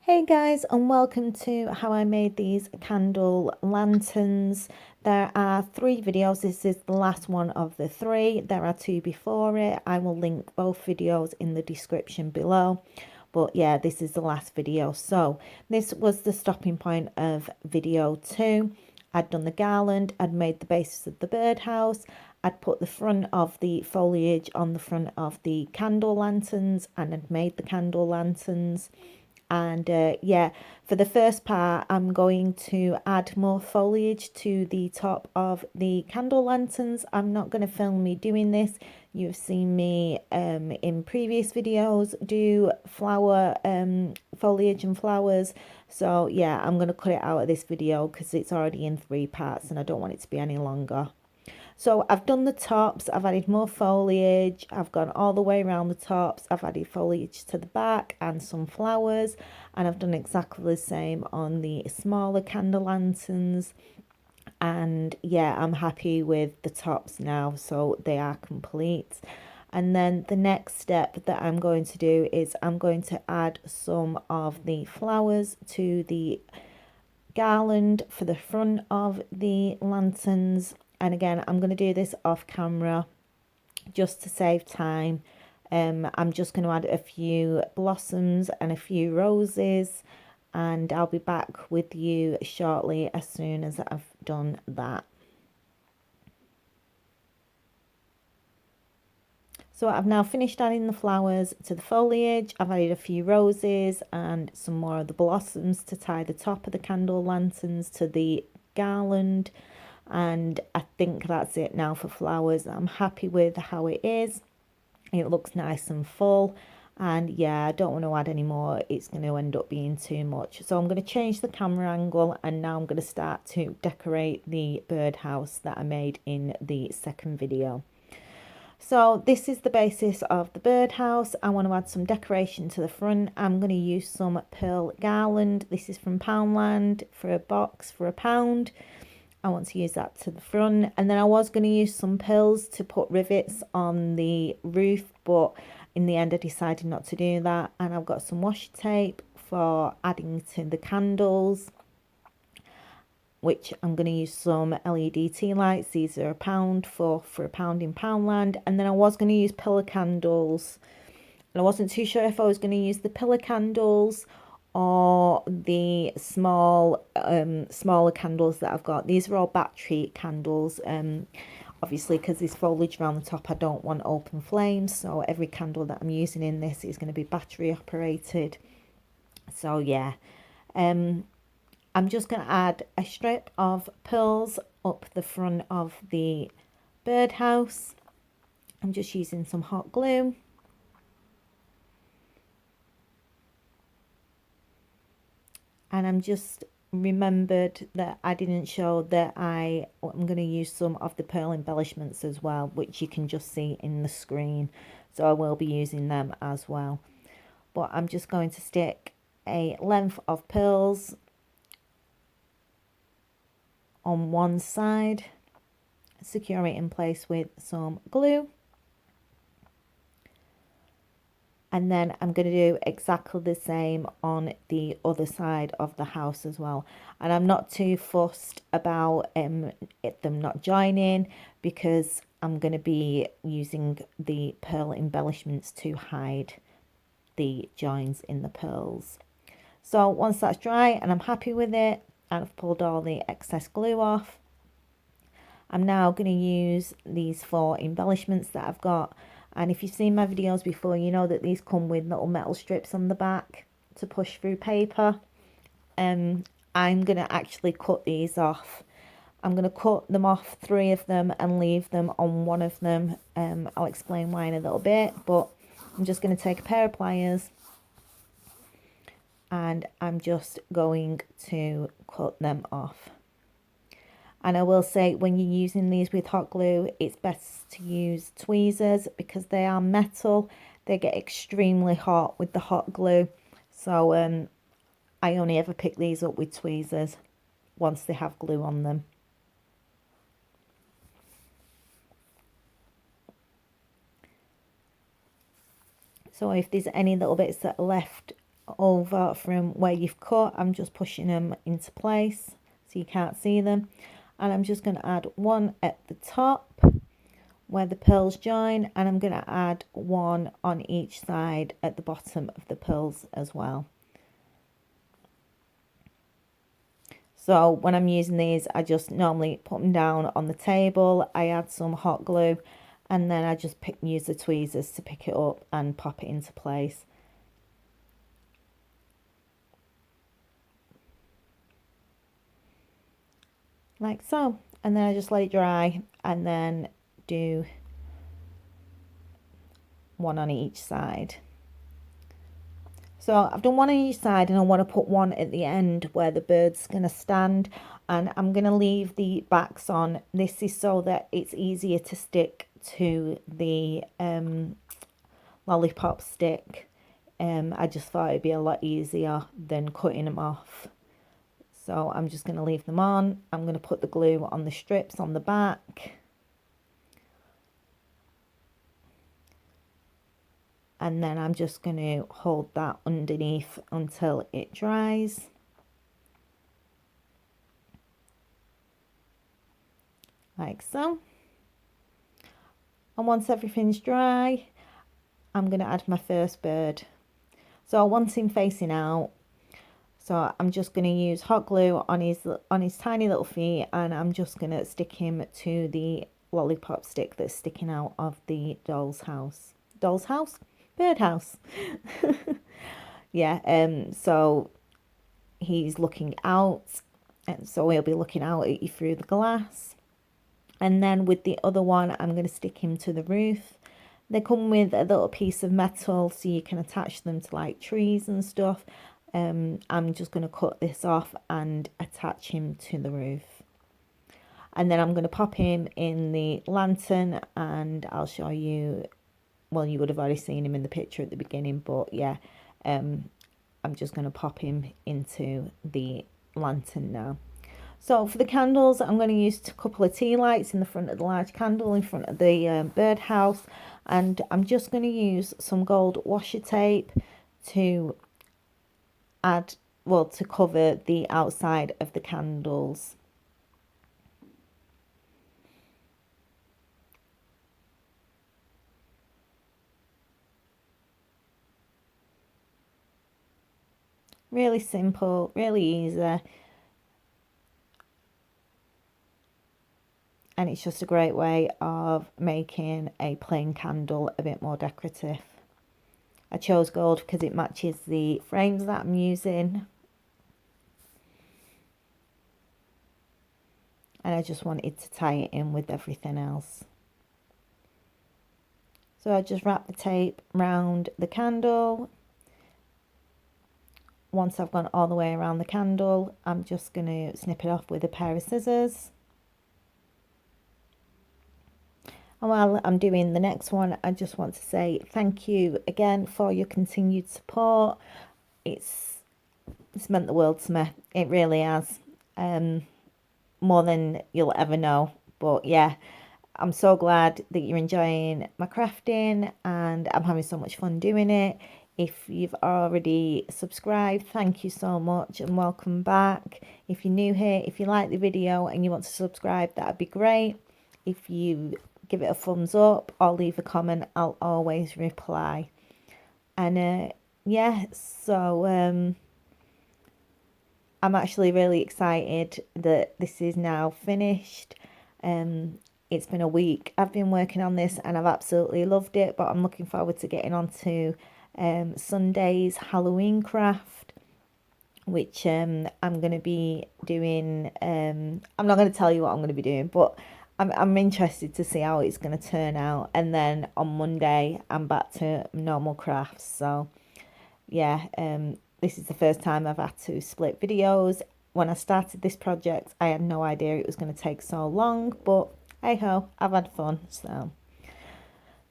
Hey guys, and welcome to how I made these candle lanterns. There are 3 videos. This is the last one of the 3. There are 2 before it. I will link both videos in the description below. But yeah, this is the last video. So this was the stopping point of video 2. I'd done the garland, I'd made the basis of the birdhouse, I'd put the front of the foliage on the front of the candle lanterns, and I'd made the candle lanterns. And yeah, for the first part, I'm going to add more foliage to the top of the candle lanterns. I'm not going to film me doing this. You've seen me in previous videos do flower foliage and flowers. So yeah, I'm going to cut it out of this video because it's already in 3 parts and I don't want it to be any longer. So I've done the tops, I've added more foliage, I've gone all the way around the tops, I've added foliage to the back and some flowers, and I've done exactly the same on the smaller candle lanterns. And yeah, I'm happy with the tops now, so they are complete. And then the next step that I'm going to do is I'm going to add some of the flowers to the garland for the front of the lanterns. And again, I'm going to do this off camera just to save time. I'm just going to add a few blossoms and a few roses, and I'll be back with you shortly as soon as I've done that. So I've now finished adding the flowers to the foliage. I've added a few roses and some more of the blossoms to tie the top of the candle lanterns to the garland. And I think that's it now for flowers. I'm happy with how it is. It looks nice and full. And yeah, I don't want to add any more. It's going to end up being too much. So I'm going to change the camera angle, and now I'm going to start to decorate the birdhouse that I made in the second video. So this is the basis of the birdhouse. I want to add some decoration to the front. I'm going to use some pearl garland. This is from Poundland for a box for £1. I want to use that to the front. And then I was going to use some pearls to put rivets on the roof, but in the end I decided not to do that. And I've got some washi tape for adding to the candles, which I'm going to use some LED tea lights. These are £1 for £1 in Poundland. And then I was going to use pillar candles, and I wasn't too sure if I was going to use the pillar candles or the smaller candles that I've got. These are all battery candles, obviously because there's foliage around the top. I don't want open flames, so every candle that I'm using in this is going to be battery operated. So yeah, I'm just going to add a strip of pearls up the front of the birdhouse. I'm just using some hot glue. And I'm just remembered that I didn't show that I'm going to use some of the pearl embellishments as well, which you can just see in the screen. So I will be using them as well. But I'm just going to stick a length of pearls on one side, secure it in place with some glue, and then I'm going to do exactly the same on the other side of the house as well. And I'm not too fussed about them not joining, because I'm going to be using the pearl embellishments to hide the joins in the pearls. So once that's dry and I'm happy with it, and I've pulled all the excess glue off, I'm now going to use these 4 embellishments that I've got. And if you've seen my videos before, you know that these come with little metal strips on the back to push through paper. I'm going to actually cut these off. I'm going to cut them off 3 of them and leave them on 1 of them. I'll explain why in a little bit, but I'm just going to take a pair of pliers and I'm just going to cut them off. And I will say, when you're using these with hot glue, it's best to use tweezers because they are metal. They get extremely hot with the hot glue. So I only ever pick these up with tweezers once they have glue on them. So if there's any little bits that are left over from where you've cut. I'm just pushing them into place so you can't see them, and I'm just going to add one at the top where the pearls join, and I'm going to add one on each side at the bottom of the pearls as well. So when I'm using these, I just normally put them down on the table, I add some hot glue, and then I just use the tweezers to pick it up and pop it into place. Like so. And then I just let it dry and then do one on each side. So I've done one on each side, and I want to put one at the end where the bird's going to stand, and I'm going to leave the backs on. This is so that it's easier to stick to the lollipop stick. I just thought it'd be a lot easier than cutting them off. So I'm just going to leave them on. I'm going to put the glue on the strips on the back. And then I'm just going to hold that underneath until it dries. Like so. And once everything's dry, I'm going to add my first bird. So I want him facing out. So I'm just going to use hot glue on his tiny little feet, and I'm just going to stick him to the lollipop stick that's sticking out of the doll's house. Doll's house? Birdhouse. Yeah, so he's looking out, and so he'll be looking out at you through the glass. And then with the other one, I'm going to stick him to the roof. They come with a little piece of metal so you can attach them to like trees and stuff. I'm just going to cut this off and attach him to the roof. And then I'm going to pop him in the lantern, and I'll show you. Well, you would have already seen him in the picture at the beginning, but yeah, I'm just going to pop him into the lantern now. So for the candles, I'm going to use a couple of tea lights in the front of the large candle in front of the birdhouse, and I'm just going to use some gold washi tape to add, well, to cover the outside of the candles. Really simple, really easy. And it's just a great way of making a plain candle a bit more decorative. I chose gold because it matches the frames that I'm using. And I just wanted to tie it in with everything else. So I just wrap the tape round the candle. Once I've gone all the way around the candle, I'm just going to snip it off with a pair of scissors. And while I'm doing the next one, I just want to say thank you again for your continued support. It's meant the world to me. It really has. More than you'll ever know. But yeah, I'm so glad that you're enjoying my crafting, and I'm having so much fun doing it. If you've already subscribed, thank you so much and welcome back. If you're new here, if you like the video and you want to subscribe, that'd be great. If you give it a thumbs up or leave a comment, I'll always reply. And yeah, so I'm actually really excited that this is now finished. It's been a week I've been working on this, and I've absolutely loved it, but I'm looking forward to getting on to Sunday's Halloween craft, which I'm going to be doing. I'm not going to tell you what I'm going to be doing, but I'm interested to see how it's going to turn out. And then on Monday I'm back to normal crafts. So yeah, this is the first time I've had to split videos. When I started this project, I had no idea it was going to take so long, but hey ho, I've had fun.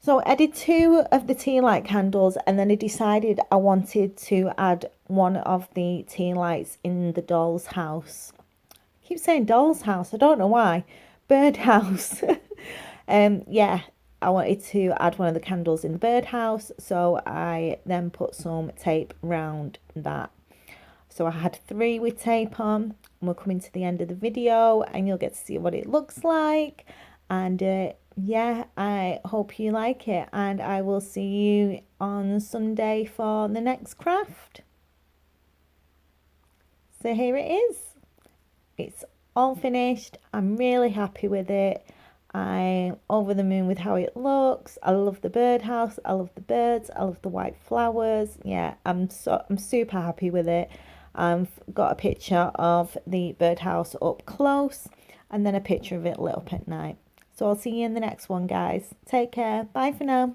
So I did 2 of the tea light candles, and then I decided I wanted to add one of the tea lights in the doll's house. I keep saying doll's house, I don't know why. Birdhouse. Yeah, I wanted to add one of the candles in the birdhouse, so I then put some tape around that. So I had 3 with tape on, and we're coming to the end of the video, and you'll get to see what it looks like. And yeah, I hope you like it, and I will see you on Sunday for the next craft. So here it is. It's all finished. I'm really happy with it. I'm over the moon with how it looks. I love the birdhouse. I love the birds. I love the white flowers. Yeah, I'm super happy with it. I've got a picture of the birdhouse up close, and then a picture of it lit up at night. So I'll see you in the next one, guys. Take care. Bye for now.